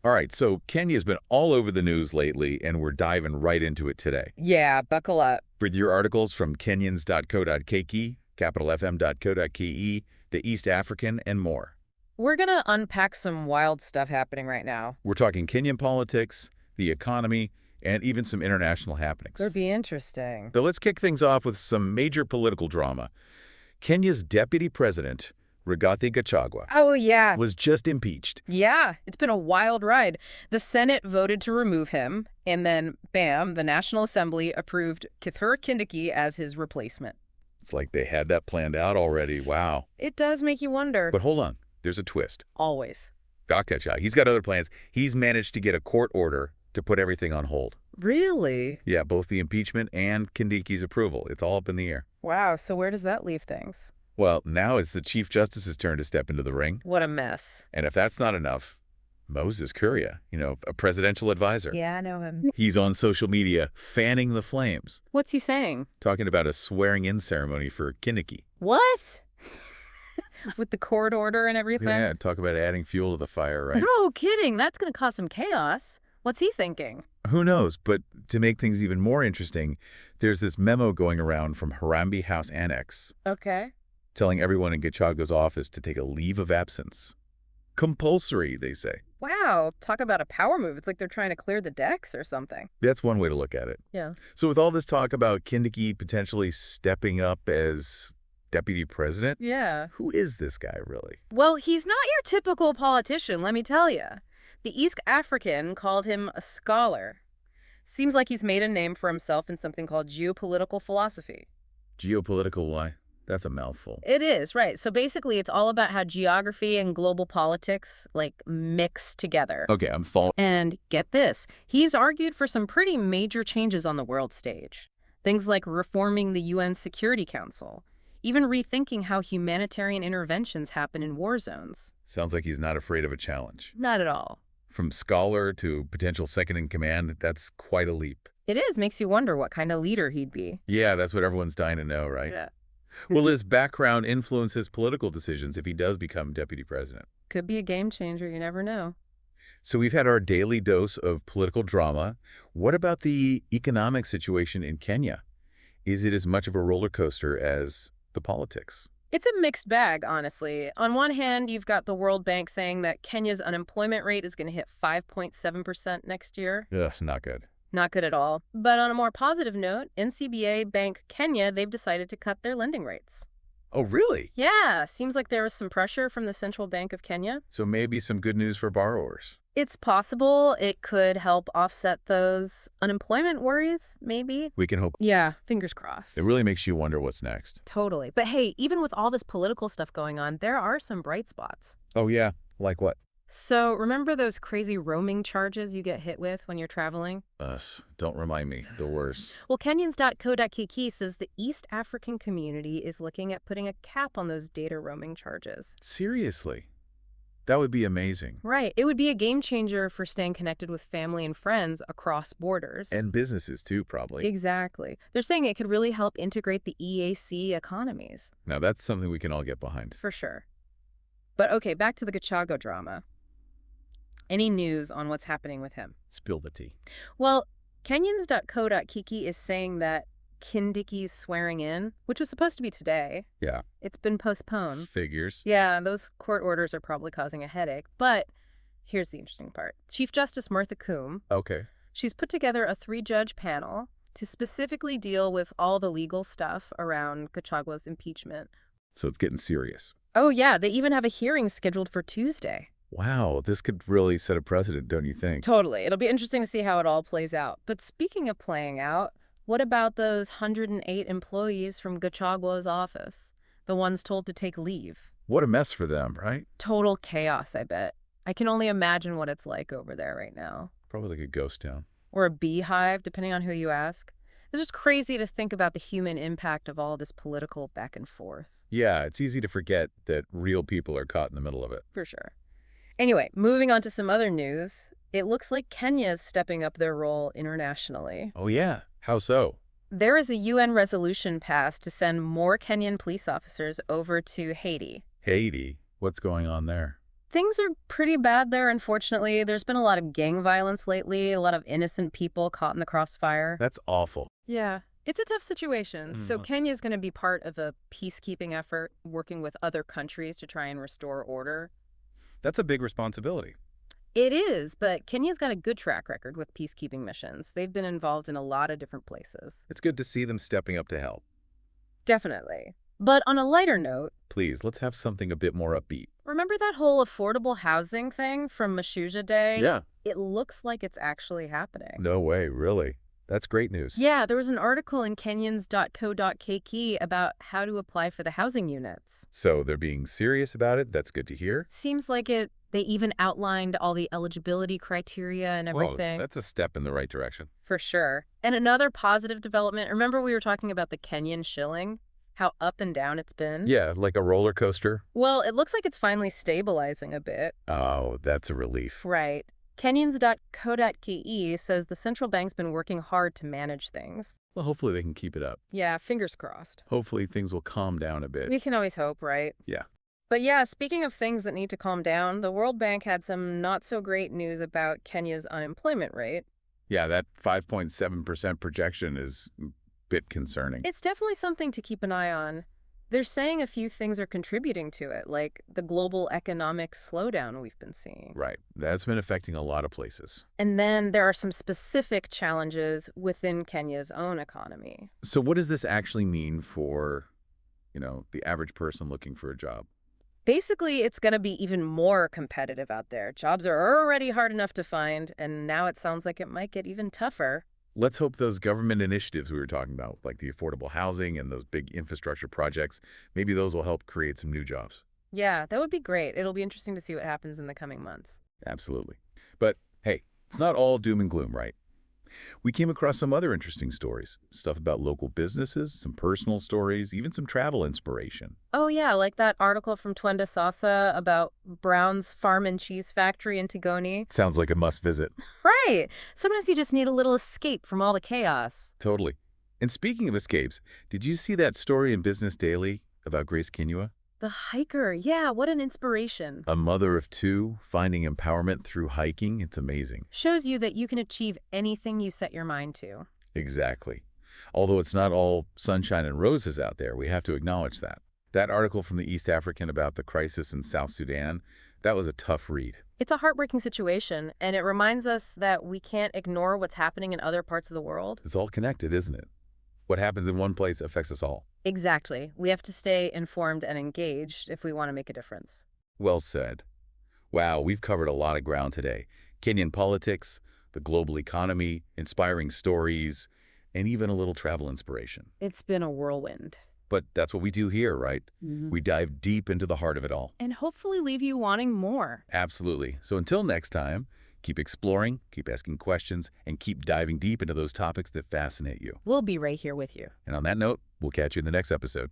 All right, so Kenya's been all over the news lately, and we're diving right into it today. Yeah, buckle up. With your articles from Kenyans.co.ke, capitalfm.co.ke, The East African, and more. We're gonna unpack some wild stuff happening right now. We're talking Kenyan politics, the economy, and even some international happenings. Could be interesting. So let's kick things off with some major political drama. Kenya's Deputy President, Rigathi Gachagua, Oh, yeah. was just impeached. Yeah, it's been a wild ride. The Senate voted to remove him, and then, bam, the National Assembly approved Kithure Kindiki as his replacement. It's like they had that planned out already. Wow. It does make you wonder. But hold on. There's a twist. Always. Gachagua, he's got other plans. He's managed to get a court order to put everything on hold. Really? Yeah, both the impeachment and Kindiki's approval. It's all up in the air. Wow, so where does that leave things? Well, now it's the Chief Justice's turn to step into the ring. What a mess. And if that's not enough, Moses Kuria, a presidential advisor. Yeah, I know him. He's on social media fanning the flames, What's he saying? talking about a swearing-in ceremony for Kindiki. What? With the court order and everything? Yeah, talk about adding fuel to the fire, right? No kidding. That's going to cause some chaos. What's he thinking? Who knows? But to make things even more interesting, there's this memo going around from Harambee House Annex Okay. telling everyone in Gachagua's office to take a leave of absence. Compulsory, they say. Wow. Talk about a power move. It's like they're trying to clear the decks or something. That's one way to look at it. Yeah. So with all this talk about Kindiki potentially stepping up as deputy president, Yeah. who is this guy really? Well, he's not your typical politician, let me tell you. The East African called him a scholar. Seems like he's made a name for himself in something called geopolitical philosophy. Geopolitical why? That's a mouthful. It is, right. So basically, it's all about how geography and global politics, mix together. Okay, I'm following. And get this, he's argued for some pretty major changes on the world stage. Things like reforming the UN Security Council, even rethinking how humanitarian interventions happen in war zones. Sounds like he's not afraid of a challenge. Not at all. From scholar to potential second-in-command, that's quite a leap. It is, makes you wonder what kind of leader he'd be. Yeah, that's what everyone's dying to know, right? Yeah. Will his background influence his political decisions if he does become deputy president? Could be a game changer, you never know. So we've had our daily dose of political drama. What about the economic situation in Kenya? Is it as much of a roller coaster as the politics? It's a mixed bag, honestly. On one hand, you've got the World Bank saying that Kenya's unemployment rate is going to hit 5.7% next year. Ugh, not good. Not good at all. But on a more positive note, NCBA Bank Kenya, they've decided to cut their lending rates. Oh, really? Yeah, seems like there was some pressure from the Central Bank of Kenya. So maybe some good news for borrowers. It's possible it could help offset those unemployment worries, maybe. We can hope. Yeah, fingers crossed. It really makes you wonder what's next. Totally. But hey, even with all this political stuff going on, there are some bright spots. Oh, yeah? Like what? So remember those crazy roaming charges you get hit with when you're traveling? Don't remind me. The worst. Well, Kenyans.co.ke says the East African community is looking at putting a cap on those data roaming charges. Seriously? That would be amazing. Right. It would be a game changer for staying connected with family and friends across borders. And businesses, too, probably. Exactly. They're saying it could really help integrate the EAC economies. Now, that's something we can all get behind. For sure. But okay, back to the Gachagua drama. Any news on what's happening with him? Spill the tea. Well, Kenyans.co.ke is saying that Kindiki's swearing in, which was supposed to be today. Yeah. It's been postponed. Figures. Yeah, those court orders are probably causing a headache. But here's the interesting part. Chief Justice Martha Koome, Okay. she's put together a 3-judge panel to specifically deal with all the legal stuff around Gachagua's impeachment. So it's getting serious. Oh, yeah, they even have a hearing scheduled for Tuesday. Wow, this could really set a precedent, don't you think? Totally. It'll be interesting to see how it all plays out. But speaking of playing out, what about those 108 employees from Gachagua's office? The ones told to take leave? What a mess for them, right? Total chaos, I bet. I can only imagine what it's like over there right now. Probably like a ghost town. Or a beehive, depending on who you ask. It's just crazy to think about the human impact of all this political back and forth. Yeah, it's easy to forget that real people are caught in the middle of it. For sure. Anyway, moving on to some other news. It looks like Kenya is stepping up their role internationally. Oh, yeah. How so? There is a UN resolution passed to send more Kenyan police officers over to Haiti. Haiti? What's going on there? Things are pretty bad there, unfortunately. There's been a lot of gang violence lately, a lot of innocent people caught in the crossfire. That's awful. Yeah, it's a tough situation. So Mhm. Kenya is going to be part of a peacekeeping effort, working with other countries to try and restore order. That's a big responsibility. It is, but Kenya's got a good track record with peacekeeping missions. They've been involved in a lot of different places. It's good to see them stepping up to help. Definitely. But on a lighter note, Please, let's have something a bit more upbeat. remember that whole affordable housing thing from Mashuja Day? Yeah. It looks like it's actually happening. No way, really. That's great news. Yeah, there was an article in Kenyans.co.kk about how to apply for the housing units. So they're being serious about it. That's good to hear. Seems like it. They even outlined all the eligibility criteria and Well, everything. that's a step in the right direction. For sure. And another positive development, remember we were talking about the Kenyan shilling? How up and down it's been? Yeah, like a roller coaster. Well, it looks like it's finally stabilizing a bit. Oh, that's a relief. Right. Kenyans.co.ke says the central bank's been working hard to manage things. Well, hopefully they can keep it up. Yeah, fingers crossed. Hopefully things will calm down a bit. We can always hope, right? Yeah. But yeah, speaking of things that need to calm down, the World Bank had some not so great news about Kenya's unemployment rate. Yeah, that 5.7% projection is a bit concerning. It's definitely something to keep an eye on. They're saying a few things are contributing to it, like the global economic slowdown we've been seeing. Right. That's been affecting a lot of places. And then there are some specific challenges within Kenya's own economy. So what does this actually mean for, the average person looking for a job? Basically, it's going to be even more competitive out there. Jobs are already hard enough to find, and now it sounds like it might get even tougher. Let's hope those government initiatives we were talking about, like the affordable housing and those big infrastructure projects, maybe those will help create some new jobs. Yeah, that would be great. It'll be interesting to see what happens in the coming months. Absolutely. But hey, it's not all doom and gloom, right? We came across some other interesting stories, stuff about local businesses, some personal stories, even some travel inspiration. Oh, yeah, like that article from Twenda Sasa about Brown's Farm and Cheese Factory in Tigoni. Sounds like a must visit. Right. Sometimes you just need a little escape from all the chaos. Totally. And speaking of escapes, did you see that story in Business Daily about Grace Kinua? The hiker. Yeah, what an inspiration. A mother of two, finding empowerment through hiking. It's amazing. Shows you that you can achieve anything you set your mind to. Exactly. Although it's not all sunshine and roses out there, we have to acknowledge that. That article from the East African about the crisis in South Sudan, that was a tough read. It's a heartbreaking situation, and it reminds us that we can't ignore what's happening in other parts of the world. It's all connected, isn't it? What happens in one place affects us all. Exactly. We have to stay informed and engaged if we want to make a difference. Well said. Wow, we've covered a lot of ground today. Kenyan politics, the global economy, inspiring stories, and even a little travel inspiration. It's been a whirlwind. But that's what we do here, right? We dive deep into the heart of it all. And hopefully leave you wanting more. Absolutely. So until next time, keep exploring, keep asking questions, and keep diving deep into those topics that fascinate you. We'll be right here with you. And on that note, we'll catch you in the next episode.